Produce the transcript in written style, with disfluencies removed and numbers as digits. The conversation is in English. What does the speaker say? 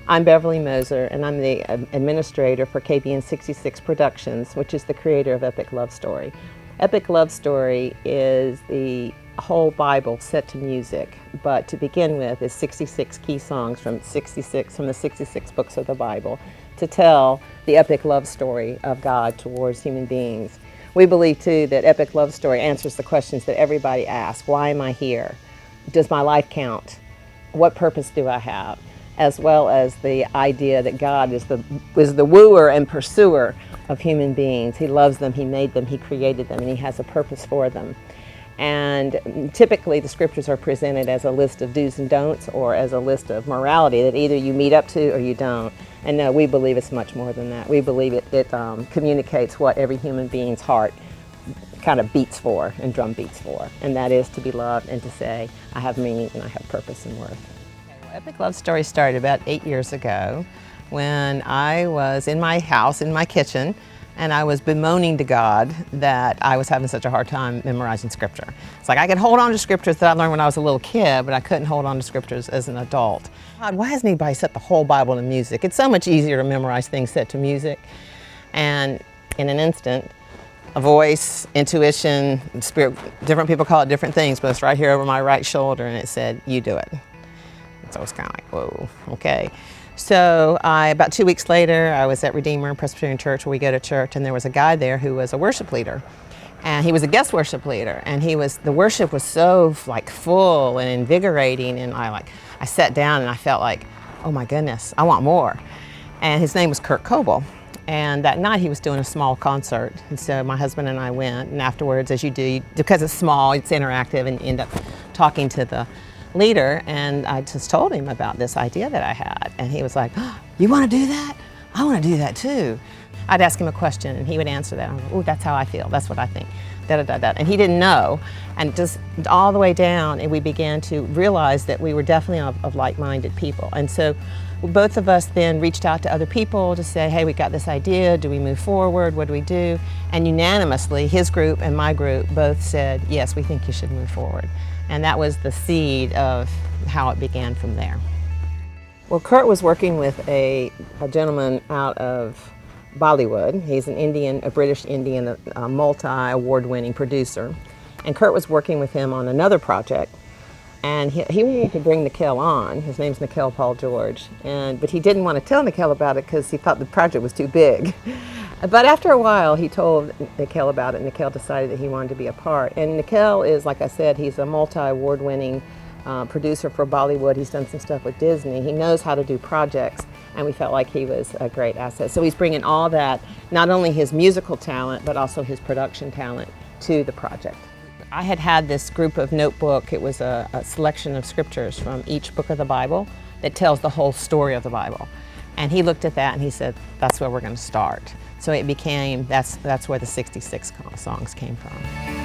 I'm Beverly Moser, and I'm the administrator for KBN 66 Productions, which is the creator of Epic Love Story. Epic Love Story is the whole Bible set to music, but to begin with is 66 key songs from the 66 books of the Bible to tell the epic love story of God towards human beings. We believe too that Epic Love Story answers the questions that everybody asks. Why am I here? Does my life count? What purpose do I have? As well as the idea that God is the wooer and pursuer of human beings. He loves them, He made them, He created them, and He has a purpose for them. And typically the scriptures are presented as a list of do's and don'ts or as a list of morality that either you meet up to or you don't. And no, we believe it's much more than that. We believe it communicates what every human being's heart kind of beats for and drum beats for, and that is to be loved and to say, I have meaning and I have purpose and worth. Okay, well, Epic Love Story started about 8 years ago when I was in my house, in my kitchen, and I was bemoaning to God that I was having such a hard time memorizing scripture. It's like I could hold on to scriptures that I learned when I was a little kid, but I couldn't hold on to scriptures as an adult. God, why hasn't anybody set the whole Bible to music? It's so much easier to memorize things set to music. And in an instant, a voice, intuition, spirit, different people call it different things, but it's right here over my right shoulder, and it said, you do it. And so it's kind of like, whoa, okay. So about 2 weeks later, I was at Redeemer Presbyterian Church, where we go to church, and there was a guy there who was a worship leader. And he was a guest worship leader, and the worship was so like full and invigorating, and I sat down and I felt like, oh my goodness, I want more. And his name was Kurt Coble. And that night he was doing a small concert, and so my husband and I went, and afterwards, as you do, because it's small, it's interactive, and you end up talking to the leader, and I just told him about this idea that I had, and he was like, oh, you want to do that? I want to do that too. I'd ask him a question and he would answer that. I'm like, oh, that's how I feel, that's what I think, da-da-da-da. And he didn't know, and just all the way down, and we began to realize that we were definitely of like-minded people. And so both of us then reached out to other people to say, hey, we got this idea, do we move forward, what do we do? And unanimously, his group and my group both said, yes, we think you should move forward. And that was the seed of how it began from there. Well, Kurt was working with a gentleman out of Bollywood. He's a British Indian, a multi-award-winning producer. And Kurt was working with him on another project. And he wanted to bring Nikhil on. His name's Nikhil Paul George. But he didn't want to tell Nikhil about it because he thought the project was too big. But after a while, he told Nikhil about it, and Nikhil decided that he wanted to be a part. And Nikhil is, like I said, he's a multi-award-winning producer for Bollywood. He's done some stuff with Disney. He knows how to do projects, and we felt like he was a great asset. So he's bringing all that, not only his musical talent, but also his production talent to the project. I had this group of notebook. It was a selection of scriptures from each book of the Bible that tells the whole story of the Bible. And he looked at that and he said, that's where we're going to start. So it became, that's where the 66 songs came from.